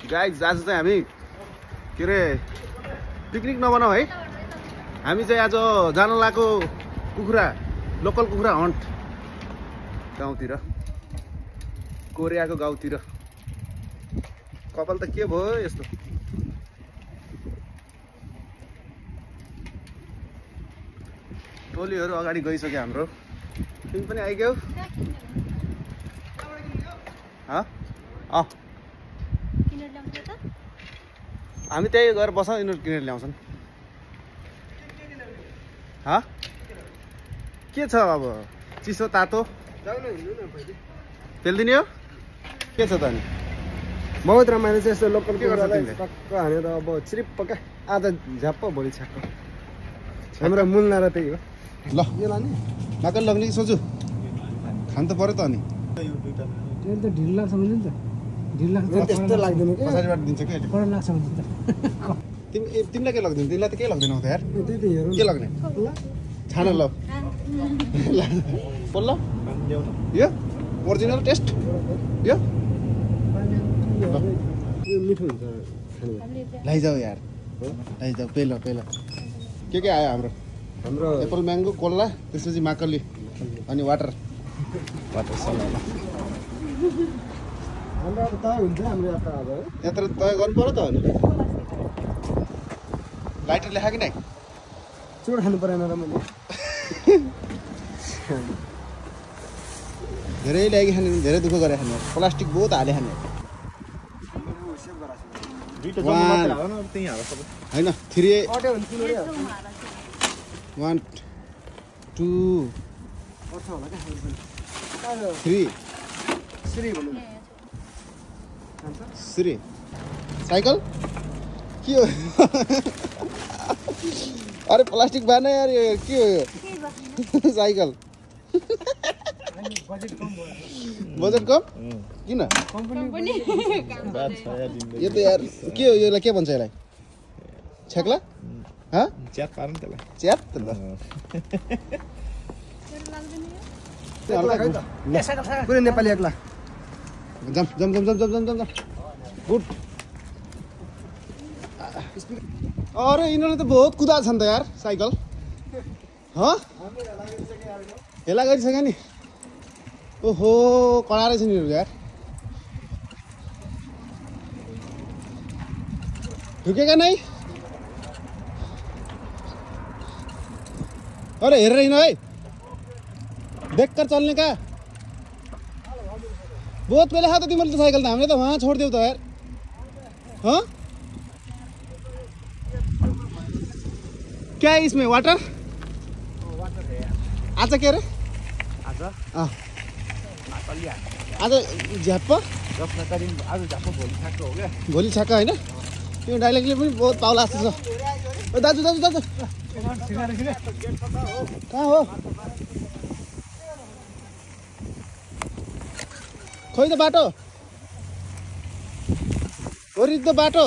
Guys आज चाहिँ हामी के अरे पिकनिक नबनाऊ है। हामी चाहिँ आज जान लागेको कुखुरा लोकल कुखुरा हन्ट गाउँतिर, कोरियाको गाउँतिर। कपाल त के भयो यस्तो। टोलीहरू अगाडि गइसक्यो हाम्रो। तिमी पनि आइग्यौ? हामी त्यही गएर बस्छौँ, यिनीहरू किनेर ल्याउँछन्। के छ अब चिसो तातो पेलिदिने हो? के छ त अनि? बहुत रमाइलो छ यस्तो लोकल कुखुरालाई टक्क हानेर अब चिरिप्प क्या आज झ्याप्प भोलि छ्याप्प। हाम्रो मूल नारा त्यही हो। ल यो लाने माकल लग्ने कि सोचु खान त पर्यो त अनि। त्यो त ढिलो लाग्छ भने नि त ढिलो लाग्छ त्यस्तो लाग्दैन के पछाडिबाट दिन्छ के कडा लाग्छ भने त। तिमीलाई के लाग्दैन? तिमीलाई त के लाग्दैन त यार? त्यही त हेरौँ के लाग्ने? छान ल पल्लो यो ओरिजिनल टेस्ट यो मिठो हुन्छ लैजाऊ यार, लैजाऊ। पेलो पेलो के आयो हाम्रो? हाम्रो एप्पल म्याङ्गो कोल्ला, त्यसपछि माकली अनि वाटर सल्लाह। हाम्रो अब तय हुन्छ हाम्रो यात्रा अब है। यात्रा तय गर्नु पर्यो त अनि। लाइटर लेखा कि नै? चुड खानु परेन र मैले धेरै ल्याइकि खाने, धेरै दुःख गरेर खाने। प्लास्टिक बहुत हाले खाने होइन। 3 1 2 3 साइकल के हो? अरे प्लास्टिक बान यार, यो के हो यो? साइकल बजेट कम किन? यो त यार के हो? यसलाई के भन्छ? यसलाई छेक्ला? च्याप पार्नु त्यसलाई। च्याप त ल पुरै नेपाली एक्ला जम जम जम जम जम जम जम गुड। अरे यिनीहरूले त बहुत कुदाएको छ नि त यार साइकल। हेला गरिसक्यो नि। ओहो कडा रहेछ नि यार। रुकेका नै? अरे हेरेर हिँड है, बेकार चल्ने का। बहुत पहले खायो त तिमीले त साइकल त। हामीले त वहाँ छोडिदेऊ त यार। क्या है इसमें? वाटर आज के अरे? आज झ्याप्प भोलि छाक्क होइन? त्यो डाइलेक्टले पनि बहुत पाउला जस्तो छ। दाजु दाजु दाजु कहाँ हो? खोइ त बाटो, वरि त बाटो।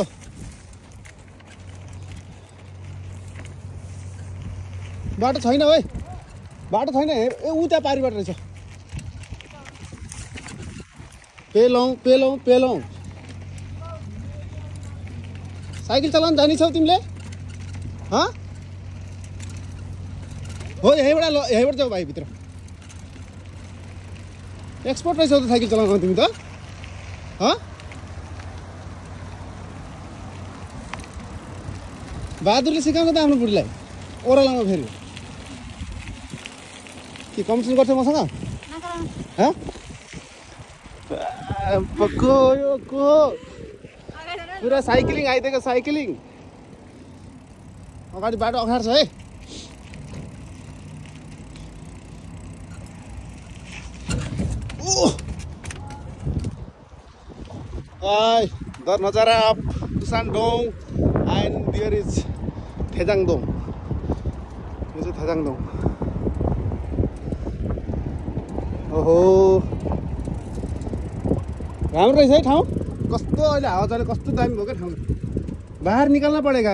बाटो छैन है, बाटो छैन। ए उता पारिबाट रहेछ। पेलौँ पेलौँ पेलौँ। साइकल चलाउनु जानी छौ तिमीले? हो यहीँबाट जाऊ भाइ भित्र। एक्सपर्ट रहेछौ त साइकल चलाउनु तिमी त। बहादुरले सिकाउनु त आफ्नो बुढीलाई ओह्रालोमा फेरि। के कम्पिटिसन गर्छ मसँग? को पुरा साइक्लिङ आइदिएको, साइक्लिङ। अगाडि बाटो अगाडि छ है। The नजारा of Dusandong and there is Thejangdong. यो चाहिँ थेजाङदोङ। ओहो राम्रो रहेछ है ठाउँ। कस्तो अहिले हावा चले, कस्तो दामी भयो क्या ठाउँ। बाहिर निकाल्न परेगा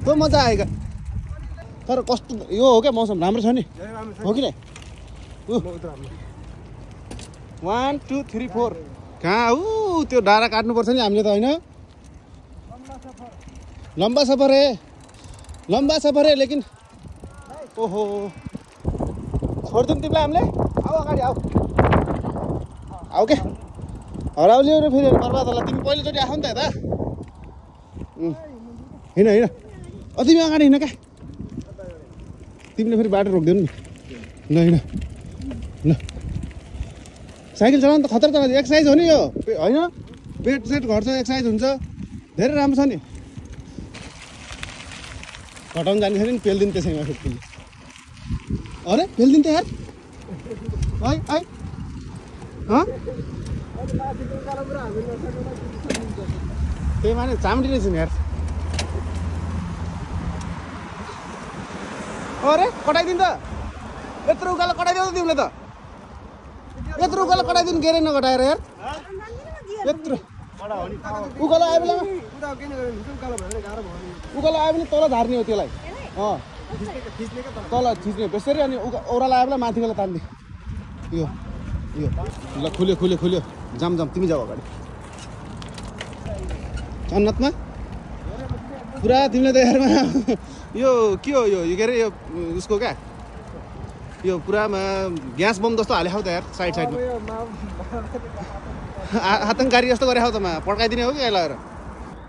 तो मजा आएगा। तर कस्तो यो हो क्या मौसम राम्रो छ नि, हो कि नै? 1 2 3 4 कहाँ ऊ त्यो डाँडा काट्नुपर्छ नि हामीले त होइन लम्बा सफर है लेकिन ओहो छोडिदिउँ तिमीलाई हामीले आऊ अगाडि आऊ के हराउलियो र फेरि बर्बाद होला तिमी पहिलोचोटि आऊ नि त यता हिँड तिमी अगाडि हिँड क्या तिमीले फेरि बाटो रोकिदिनु नि ल साइकल चलाउनु त खतरा त एक्सर्साइज हो नि यो होइन पेट सेट घट्छ एक्सर्साइज हुन्छ धेरै राम्रो छ नि घटाउनु जाने छैन नि पेलिदिनु त्यसैमा फेरि अरे पेलिदिनु त यार है त्यही माने चामडी रहेछ नि यार अरे कटाइदिनु त यत्रो उकालो कटाइदियो त तिमीले त यत्रो उकालो कटाइदिनु गेरै नघटाएर यार यत्रो उकालो आयो बेलामा उकालो आयो भने तल झार्ने हो त्यसलाई तल थिच्ने बेसरी अनि ओह्रालो आयो बेला माथिबाट तान्ने यो ल खुल्यो जाम तिमी जाऊ अगाडि अन्नतमा पुरा तिमीले त यारमा यो के हो यो के अरे यो उसको क्या यो पुरामा ग्यास बम जस्तो हाले खाऊ त यार साइडमा आतङ्ककारी जस्तो गरे खाऊ त पड्काइदिने हो कि लगाएर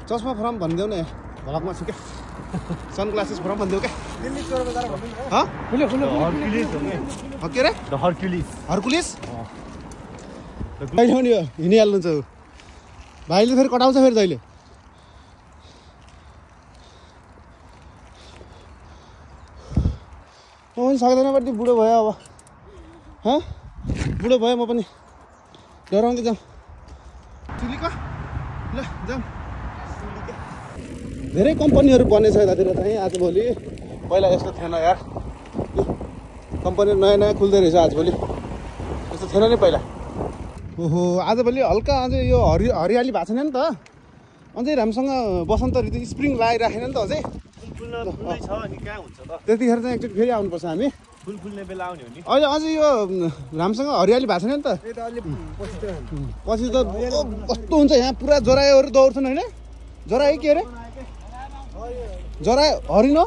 चस्मा फर्म भनिदेऊ न यार भलकमा छु क्या सनग्लासेस फर्म भनिदेऊ क्या के अरे हर्कुलिस कहिले पनि यो हिँडिहाल्नुहुन्छ भाइले फेरि कटाउँछ फेरि जहिले म पनि सक्दैन बट्टी बुढो भयो अब बुढो भयो म पनि डराउँदै जाउँ चुलीको ल जाउँ धेरै कम्पनीहरू बनेछ यतातिर चाहिँ आजभोलि पहिला यस्तो थिएन यार कम्पनी नयाँ खुल्दै रहेछ आजभोलि यस्तो थिएन नि पहिला ओहो आजभोलि हल्का अझै यो हरियाली भएको छैन नि त अझै राम्रोसँग बसन्त ऋतु स्प्रिङ लगाइराखेन नि त अझै त्यतिखेर चाहिँ एकचोटि फेरि आउनुपर्छ हामी फुल्ने बेला आउने हो नि अहिले अझै यो राम्रोसँग हरियाली भएको छैन नि त पछि त कस्तो हुन्छ यहाँ पुरा जरायोहरू दौड्छन् होइन जरायो के अरे जरायो हरिण हो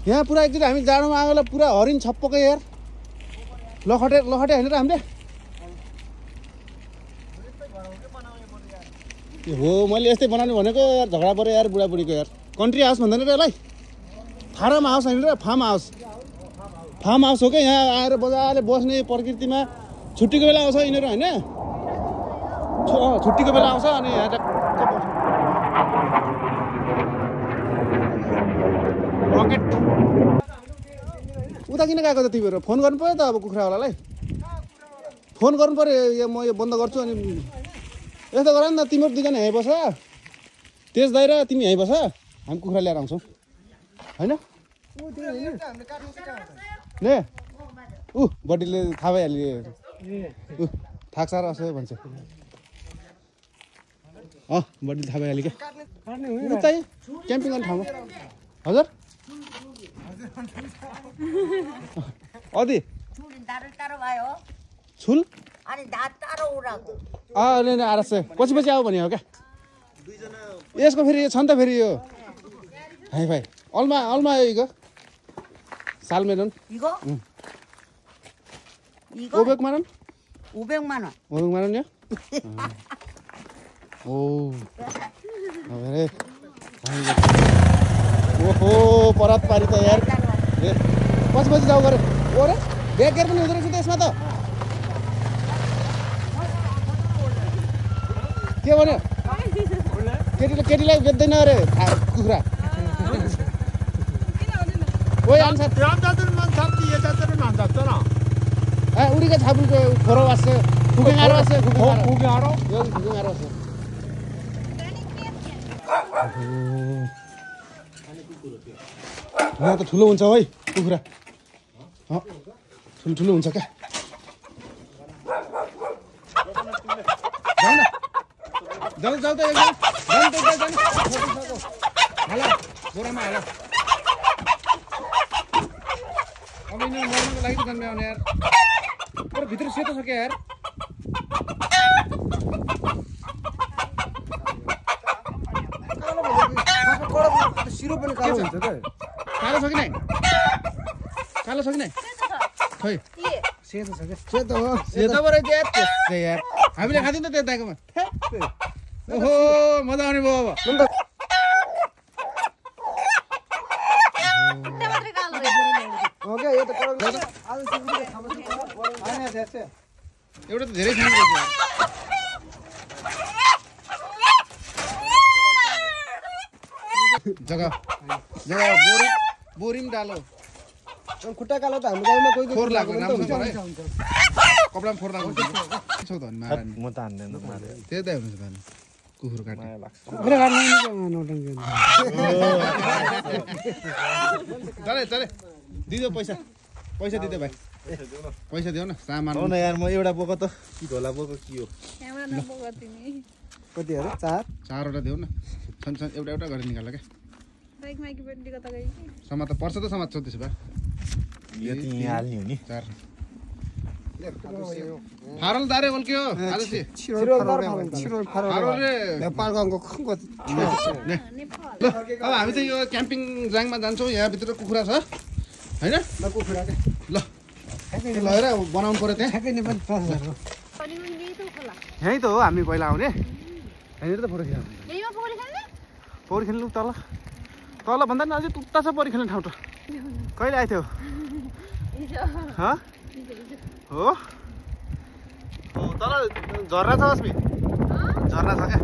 यहाँ पुरा एकचोटि हामी जाडोमा आएको बेला पुरा हरिण छप्पकै यार लखटे होइन र हामीले हो मैले यस्तै बनाउनु भनेको यार झगडा पऱ्यो यार बुढाबुढीको यार कन्ट्री हाउस भन्दैन र यसलाई फार्म हाउस होइन र फार्म हाउस हो क्या यहाँ आएर मजाले बस्ने प्रकृतिमा छुट्टीको बेला आउँछ यिनीहरू होइन छुट्टीको बेला आउँछ अनि यहाँ रकेट उता किन गएको त तिमीहरू फोन गर्नु पऱ्यो त अब कुखुरावालालाई फोन गर्नु पऱ्यो यो म यो बन्द गर्छु अनि यस्तो गर नि त तिमीहरू दुईजना यहीँ बस तेज दाइ र तिमी यहीँ बस हामी कुखुरा ल्याएर आउँछौँ होइन ने बडीले थाहा भइहाल्यो थाक्छ र असो भन्छ बडीले थाहा भइहाल्यो क्या उतै क्याम्पिङ गर्ने ठाउँमा हजुर अदि छुल आएर पछि आऊ भने हो क्या यसको फेरि छ नि त फेरि यो हाई भाइ अलमा इगो सालमेलन 오백만원? 500만 원. 500만원이요? 오. 그래. ओहो परात पारी त यार पछि जाऊ गरे ओरे बेगर पनि हुँदो रहेछ त यसमा त के भन्यो केटीलाई बेच्दैन अरे कुखुरा ओइ आन्सर 우리가 잡은 거 보러 왔어요. 구경하러 왔어요. 구경하러? 여기 구경하러 왔어요. 또 ठुलो हुन्छ है कुखुरा ठुलो हुन्छ क्या जाऊ त हाला बोरामा हाला अब यिनीहरू मर्नको लागि त जन्म्याउने यार तर भित्र सेतो छ क्या यार छिरो पनि कालो हुन्छ त कालो छ कि नै कालो छ कि नै खै सेतो छ के सेतो हो सेतो पो रहेछ यार त्यसै यार हामीले खादिन त त्यो दाइकोमा ओहो मजा आउने भयो अब ओके यो त कलर आज सिक्नु खाबो हैन त्यसै एउटा त धेरै खानु पर्छ यार जग्गा बोरिङ डालो खुट्टा कालो त हाम्रो गाउँमा कोही फोहोर लाग्यो राम्रो छ है कपडामा फोहोर लाग्यो छौ त मारा नि म त हान्दैन मारे त्यही त हुन्छ भने कुकुर काट्ने लाग्छ कुखुरा काट्नु नि नौटङ्की चले चले दिदो पैसा पैसा दिदो भाइ पैसा दियो न सामान हो न यार म एउटा बोको त कि ढोला बोको के हो क्यामेरा नबोक तिमी कति हो 4वटा दियो न छन् एउटा एउटा गरेर निकाल के बाइक माइकी पनि कता गई समात त पर्छ त समात छ त्यसो भए यो त यहाँ हाल्ने हो नि चार फारल दारे बोल्क्यो आज चाहिँ छिरो फारलले नेपाल गाउँको खङ्गो नेपाल ल अब हामी चाहिँ यो क्याम्पिङ जाङमा जान्छौँ यहाँ भित्र कुखुरा छ हैन ल कुखुरा के ल लगेर बनाउनु पर्यो त्यहाँ ठ्याक्कै नेपाल 5000 हो पनि नि त खोला यहीँ त हो हामी पहिला आउने यहीँनिर त फोटो खिच्नु यहीमा पोखरी खेल्ने पौडी खेल्नु तल तल भन्दा नि अझै तुत्ता छ पौडी खेल्ने ठाउँ त कहिले आएको थियो हो तल झर्ना छ अस्मि झर्ना छ क्या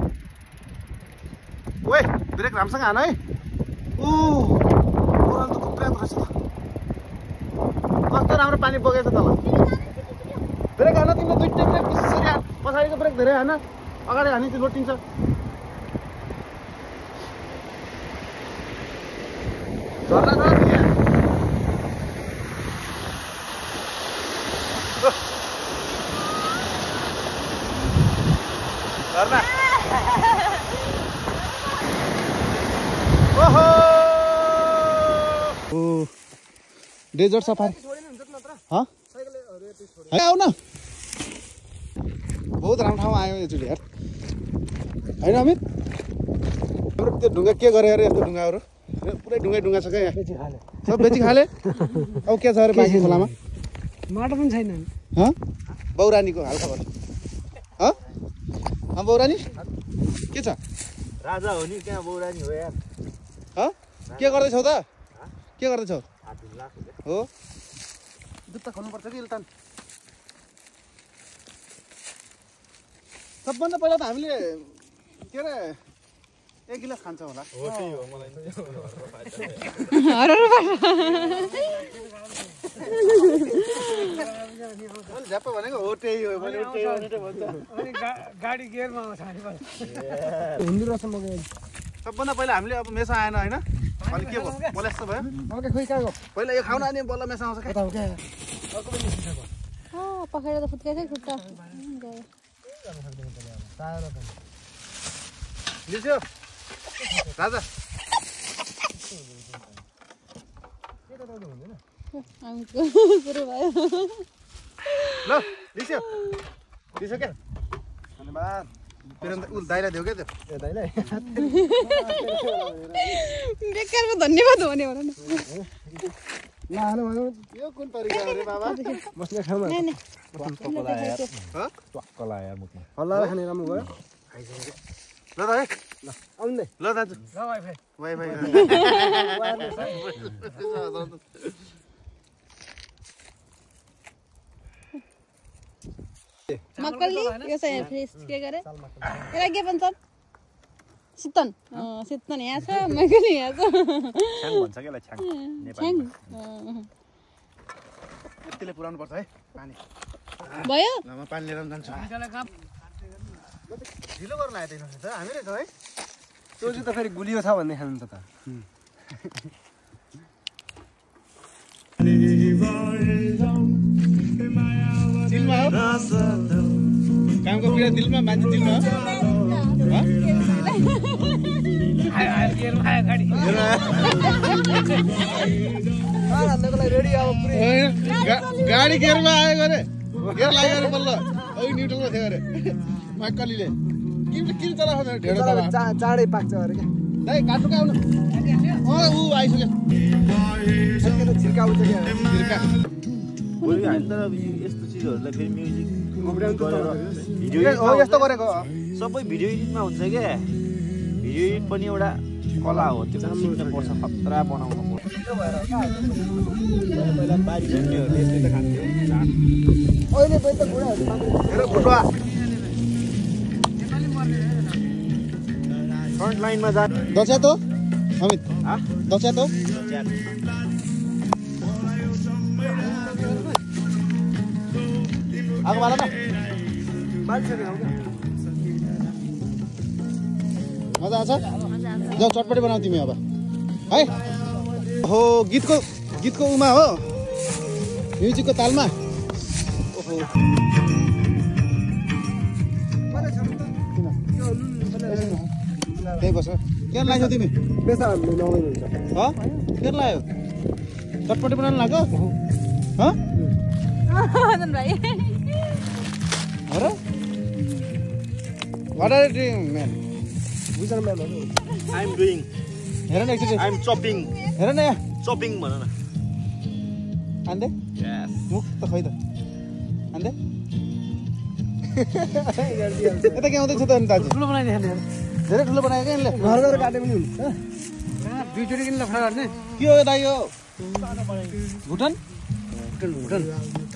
ओए ब्रेक राम्रोसँग हान है ओह्रालो त थुप्रै रहेछ त कस्तो राम्रो पानी बगेछ तल ब्रेक हान तिमीले दुईटै ब्रेक त्यसरी हान पछाडिको ब्रेक धेरै हान अगाडि हानी त्यो लोटिन्छ झर्ना छ झर्ना ओहो डेजर्ट सफारी हाँ आऊ न बहुत राम्रो ठाउँमा आयो एकचोटि यार होइन अमित हाम्रो त्यो ढुङ्गा के गरे अरे यस्तो ढुङ्गाहरू पुरै ढुङ्गा छ क्या यहाँ सब बेची खाले अब के छ अरे बाँकी खोलामा माटो पनि छैन हँ बौरानीको हाल खबर हँ बौरानी के छ राजा हो नि त्यहाँ बौरानी हो यार हँ के गर्दैछौ त के गर्दैछौ हो जुत्ता खोल्नुपर्छ कि इल्तान सबभन्दा पहिला त हामीले के अरे 1 गिलास खान्छ होला हो त्यही हो मलाई झ्याप्प भनेको हो त्यही हो भने त्यही हो भने भन्छ अनि गाडी गियरमा आउँछ नि हिन्दू रसम गयो सबभन्दा पहिला हामीले अब मेसा आएन होइन अनि के भयो बोलेस्तो भयो ओके खोइ कहाँ गयो पहिला यो खाउन अनि बल्ल मेसा आउँछ कता हो के पखेडा त फुत्केकै खुट्टा लिस्यो राजा सुरु भयो ल लिस्यो लिस्यो क्या धन्यवाद फेरि अन्त उ दाइलाई देऊ क्या त्यो ए दाइले बेकारमा धन्यवाद भने भन न ल हाल भयो यो कुन तरिका अरे बाबा बस्ने ठाउँमा टक्क लाग्यो मुखमा हल्लाएर खाने राम्रो भयो ल त है ल आउनु ल दाजु ल वाइफाई वाइफाई मक्कली यो चाहिँ फ्रेस के गरे यसलाई के भन्छन् सितन सितन यहाँ छ मक्कली यहाँ छ छ्याङ भन्छ के ला छ्याङ नेपाली यतिले पुराउनु पर्छ है पानी भयो ल म पानी लिएर जान्छु ढिलो गर्न आइदिनु त हामी रहेछ है सोचु त फेरि गुलियो छ भन्ने खानु त दिलमा हो कामको पीडा दिलमा मान्छे दिलमा गाडी गेयरमा आयो गरे गेयर लाग्यो अरे बल्ल अघि न्युट्रलमा थियो अरे मक्कलीले किन चलाएको ढेँडो चला चाँडै पाक्छ अरे क्या दाइ काट्नु आउनु ऊ आइसक्यो छिर्का आउँछ क्या छिर्का भोलि हामी त यस्तो चिजहरूलाई फेरि म्युजिक भिडियो हो यस्तो गरेको सबै भिडियो एडिटमा हुन्छ क्या भिडियो एडिट पनि एउटा कला हो त्यो सिक्नु पर्छ खतरा बनाउनु पर्छ पहिला बारी भन्नेहरूले यस्तै त खान्थ्यो अहिले पनि त बुढाहरू हेर फुटुवा फ्रन्ट लाइनमा जा दस्या त अमित दस्या त आगो बाला न मजा आउँछ जाऊ चटपटी बनाऊ तिमी अब है हो गीतको उमा हो म्युजिकको तालमा ओहो त्यही बस के लाग्यो तिमी पेसा हामीले नआउनु हुन्छ के लाग्यो चटपटी बनाउनु लाग्यो मदन भाइ हो र What are you doing, man? बुझ्न म्यामहरु आई एम डुइङ हेर न एकचोटि आई एम चपिङ हेर न यहाँ चपिङ भन न आन्दे यस मुख त खै त आन्दे यता के आउँदैछ त अनि दाजु ठुलो बनाइदिए खाने धेरै ठुलो बनायो क्या यसले घर घर काटे पनि हुन्छ दुईचोटि किन लफडा गर्ने के हो दाइ यो भुटन भुटन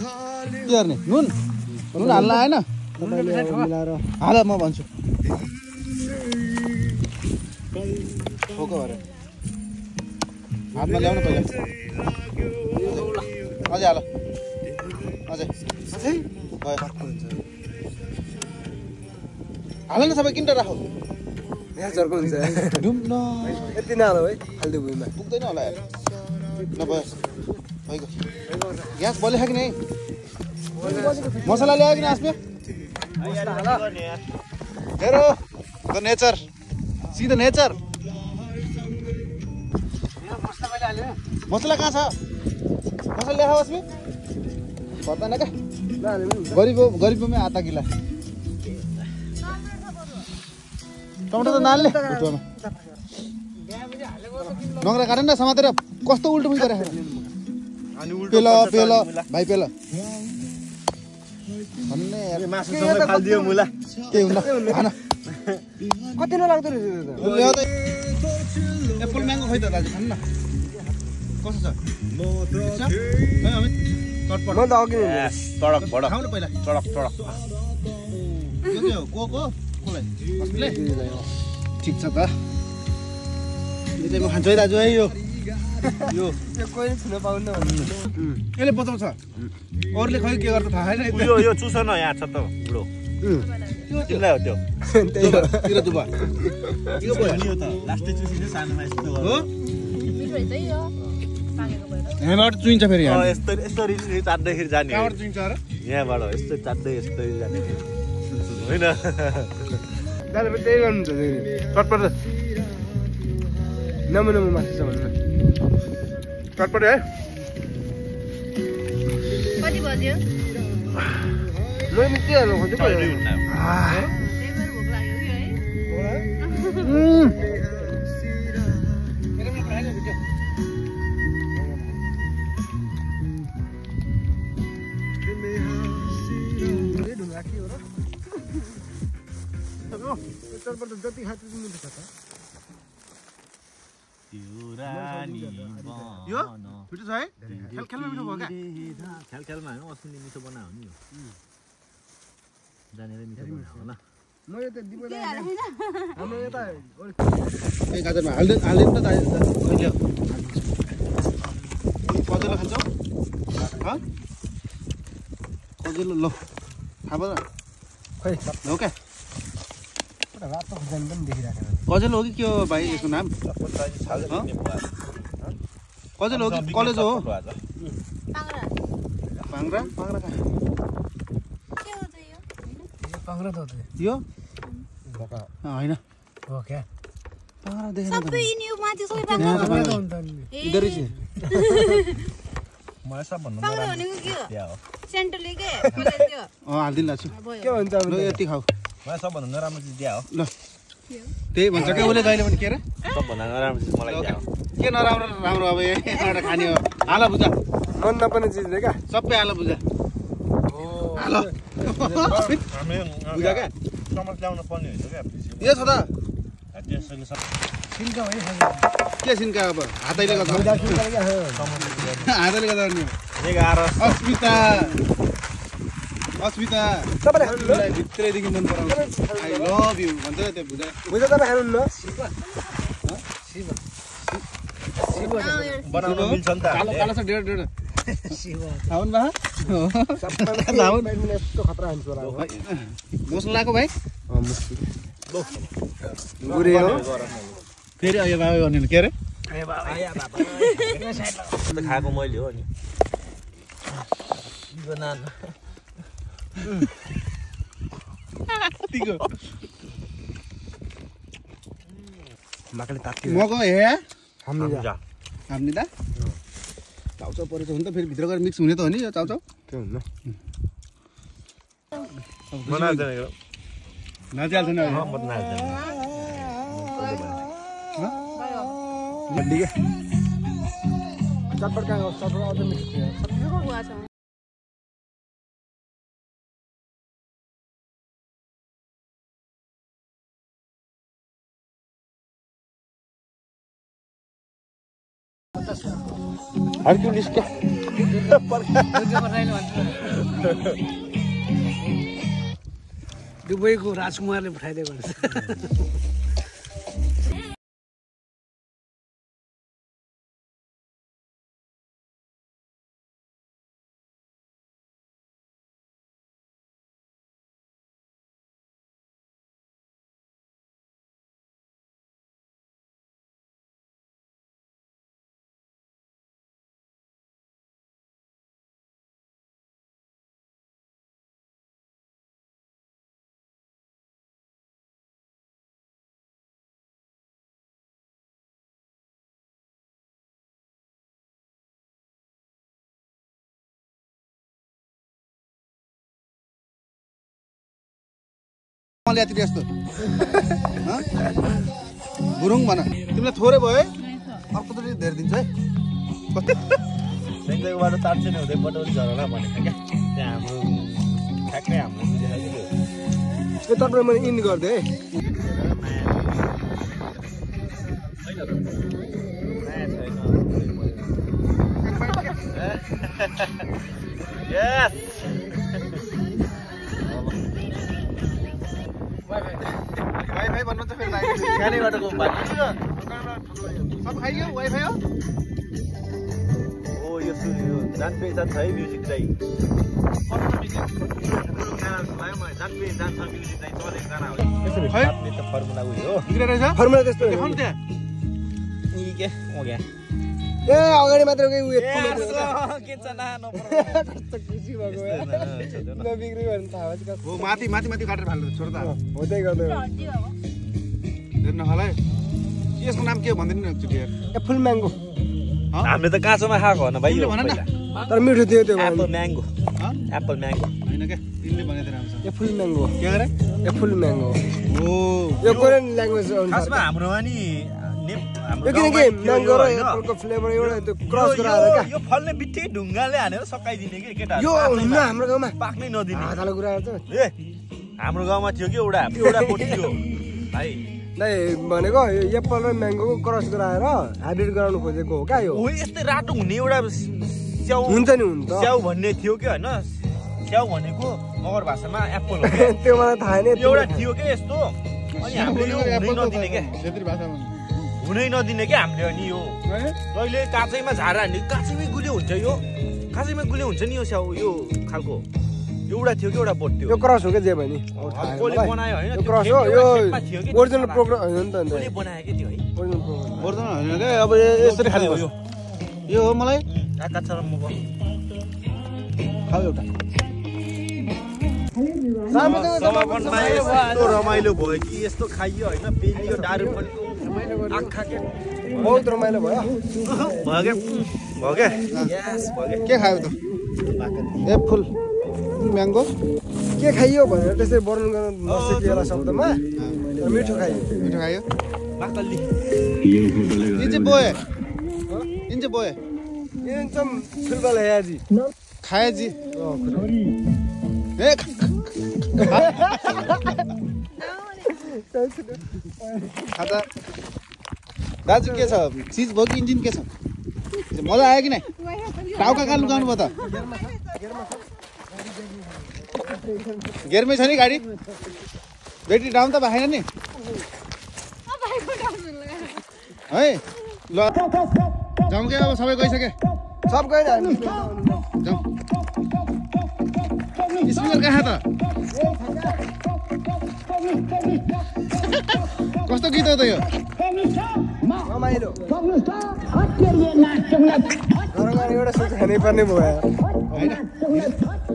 के गर्ने नुन हाल्न आएन मिलाएर हाल म भन्छु ठोको अरे हातमा ल्याउनु पहिला अझै हाल अझै भयो हाल न सबै किन राखौ यहाँ चर्को हुन्छ डुम्न यति नहाल है फाल्टु भुइँमा पुग्दैन होला यार नभए भइगयो ग्यास बलेछ कि नै मसला ल्यायो कि नै आसमे हेरो the nature see the nature मसला कहाँ छ मसला ल्याएको आसमे पर्दैन क्या गरिबो में आता किला टमाटर त नाल्ने भुटुवामा नङ्ग्रा काटेन न समातेर कस्तो उल्टो मुल्टो गरेर पेल पेल भाइ पेल भन्ने यार मासुसँगै फाल्दियो मुला के हुन्न खान कति नलाग्दो रहेछ ल्याउ त एप्पल म्याङ्गो खोइ त दाजु खानु न कसो छ है अमित चटपट म त अघि यस तडक भडक खाऊ न पहिला तडक तडक यो के हो कोलाई कसले ठिक छ त यो चाहिँ म खान्छु है दाजु है यो कोही छुन पाउन्न यसले बचाउँछ अरूले खै के गर्छ थाहा छैन यो चुस न यहाँ छ त बुढो तिमीलाई हो त्यो तिर दुबा यो भयो त लास्टै चुसिन्छ सानोमा यस्तो हो मिठो रहेछ है यो पाकेको भएर यहाँबाट चुइन्छ फेरि यहाँ यस्तरी चाट्दैखेरि जाने कहाँबाट चुइन्छ र यहाँबाट यस्तो चाट्दै यस्तरी जाने होइन दादा पनि त्यही गर्नुहुन्छ चटपट नमु मासु छ भन्नु चटपट है कति बज्यो मैले के हाल्नु खोजेको त्यही भएर भोक लाग्यो कि है जति खाँचो मिठो छ त यो मिठो छ है खेलखेलमा मिठो भयो क्या खेलखेलमा होइन अस्ति मिठो बनायो नि यो जानेर मिठो बनायो होला म यो त दिपलाई हाम्रो यता ए गाजरमा हाल्दैन त कहिले कजिलो खान्छौ कजिलो ल खाब त खै हो क्या रातो खोर्सानी पनि देखिरहेको कजिलो हो कि के हो भाइ यसको नाम कजिलो हो कि कलेज हो पाङ्रा पाङ्रा कहाँ के हो चाहिँ यो पाङ्रा त यो भका होइन हो क्या पाङ्रा देखेन सबै यिनीहरू माथि सबै यहाँ पाङ्ग्रा त पाङ्रा हुन्छ नि इधर चाहिँ मलाई सबभन्दा पाङ्ग्रा भनेको के हो त्यहाँ हो सेन्टरले के मलाई त्यो हालिदिनु लाग्छु के भयो भन्छ ल यति खाऊ मलाई सबभन्दा नराम्रो चिज त्यहाँ हो ल त्यही भन्छ क्या उसले जहिले पनि के अरे सबभन्दा नराम्रो चिज मलाई त्यहाँ हो के नराम्रो राम्रो अब एउटा खाने हो हाला बुझा मन नपर्ने चिजले क्या सबै हाला बुझा हालो बुझा क्या टमाटर ल्याउन पर्ने हुन्छ क्या यो छ त त्यसैले सिन्का भयो के सिन्का अब हातैले गर्दा हातैले गर्दा नि 11 अस्मिता तपाईँले खानु मलाई भित्रैदेखि मन पराउँछ आई लभ यु भन्छ त्यो बुझा बुझ्दा तपाईँ खानु न बनाउन मिल्छ नि त कालो कालो छ डेढ खाउन बा यस्तो खतरा खान्छ होला मसलाको भाइ गुरे हो फेरि अयो बाबा गर्ने के अरे खाएको मैले हो नि माकले तात्यो मको हे हामीले हामीले त चाउचाउ परेछ भने त फेरि भित्र गएर मिक्स हुने त हो नि यो चाउचाउ त्यो हुन्न नाचिहाल्छ नि हड्डी क्या चटपट कहाँ चटपट अझ मिठो थियो हर्क्युलिस क्या दुबईको राजकुमारले पठाइदिएको हुन्छ ल्याति यस्तो गुरुङ भन तिमीलाई थोरै भयो है अर्को त धेरै दिन्छ है सेङ्गेको बाटो तार्छ नि हुँदै पटौली झरला भनेको क्या त्यहाँ हाम्रो ठ्याक्कै हाम्रो त्यो तपाईँ मैले इन गरिदिएँ है यस वाइफाई भन्नु त फेरि खाने बाटोको सब खाइयो वाइफाई हो ओ यो सुन्यो जान पहिचान छ है म्युजिक चाहिँ फर्मुला उयो हो फर्मुला त्यस्तो देखाउनु त्यहाँ यी के ओके ए अगाडि मात्र उयो खुसी भएको नबिग्री भने थाहा भयो हो माथि माथि माथि काटेर फाल्नु छोड त हुँदै गर्दै हेर्न होला है यसको नाम के हो भन्दैन नि एकचोटि यार एप्पल म्याङ्गो हामीले त काँचोमा खाएको हो न भाइ भन न तर मिठो थियो त्यो एप्पल म्याङ्गो एप्पल म्याङ्गो होइन क्या तिमीले भनेको थियो राम्रोसँग एप्पल म्याङ्गो के गरे एप्पल म्याङ्गो हो यो कोरियन ल्याङ्ग्वेज खासमा हाम्रोमा नि यो किनकि म्याङ्गो र एप्पलको फ्लेभर एउटा त्यो क्रस गराएर क्या यो फल्ने बित्तिकै ढुङ्गाले हानेर सकाइदिने कि केटाहरू यो हुन्न हाम्रो गाउँमा पाक्नै नदिने हातले कुराहरू त ए हाम्रो गाउँमा थियो कि एउटा बोट थियो भाइ दाइ भनेको यो एप्पल र म्याङ्गोको क्रस गराएर हाइब्रिड गराउनु खोजेको हो क्या यो हो यस्तै रातो हुने एउटा स्याउ हुन्छ नि हुन त स्याउ भन्ने थियो कि होइन स्याउ भनेको मगर भाषामा एप्पल हो क्या त्यो मलाई थाहा नै एउटा थियो क्या यस्तो अनि हामीले यो हुनै नदिने क्या क्षेत्रीय भाषामा हुनै नदिने क्या हामीले अनि यो कहिले काँचैमा झारा हान्ने काँचैमै गुलियो हुन्छ यो काँचैमा गुलियो हुन्छ नि यो स्याउ यो खालको एउटा थियो कि एउटा बोट थियो यो क्रस हो क्या जे भने कसले बनायो होइन यो क्रस हो यो ओरिजिनल प्रोग्राम होइन नि त कसले बनायो कि त्यो है ओरिजिनल प्रोग्राम वर्तमान होइन क्या अब यसरी खाने हो यो हो मलाई आका छ र म खाऊ एउटा यस्तो रमाइलो भयो कि यस्तो खाइयो होइन पेलियो डारू पनि आँखा के बहुत रमाइलो भयो भयो क्या के खायो त एप्पल म्याङ्गो के खाइयो भनेर त्यसरी वर्णन गर्न नसकिएला शब्दमा मिठो खाइयो मिठो खायो बाकल्ली यो चाहिँ बोए इनचे बोय एकदम फुटबल हेयाजी खायाजी ए खाता दाजु के छ चिज भयो कि इन्जिन के छ मजा आयो कि नै टाउका कहाँ लुकाउनु भयो त गेरमै छ नि गाडी ब्याट्री डाउन त भएन नि है ल जाउँ के अब सबै गइसके सब गएर हामी जाउँ स्पिकर कहाँ त कस्तो गीत हो त यो रमाइलो नरमाइलो एउटा सोच खानै पर्ने भयो यार होइन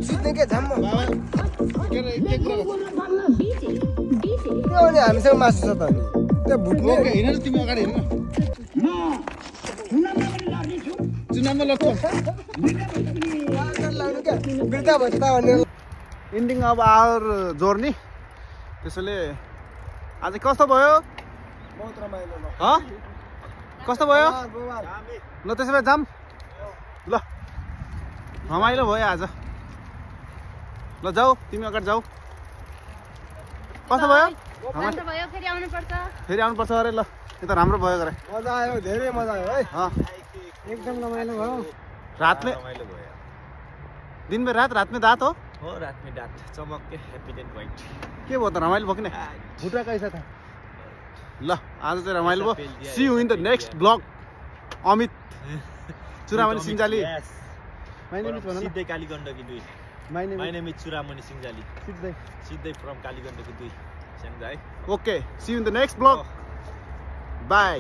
सुत्ने के झम्म बाबा के कुरा गर्छौ? त्यो भने हामीसँग मासु छ त अनि त्यो भुट्ने ओके हिँड न तिमी अगाडि हिँड्न चुनावमा लग्छौ लाउनु क्या बिर्ता भन्छ त भन्ने इन्डिङ अब आवर जोर्नी त्यसैले आज कस्तो भयो बहुत रमाइलो ल कस्तो भयो गोवा ल त्यसो भए जाम ल रमाइलो भयो आज ल जाऊ तिमी अगाडि जाऊ कस्तो भयो राम्रो भयो फेरि आउनुपर्छ फेरि आउनुपर्छ अरे ल यो त राम्रो भयो गरे मजा आयो धेरै मजा आयो है अँ एकदम रमाइलो भयो रात में रमाइलो भयो दिन में रात में दाँत हो हो रात में डाट चमक के हैप्पी एन्ड वाइट के भयो त रमाइलो भयो कि नै फुटा कैसा था ल आज चाहिँ रमाइलो भयो see you in the next blog Amit Churamani Sinjali my name is भन न सिधै Kaligandaki 2 my my name is Churamani Sinjali सिधै सिधै फ्रम कालीगण्डकी 2 स्याङ्जाई okay see you in the next blog by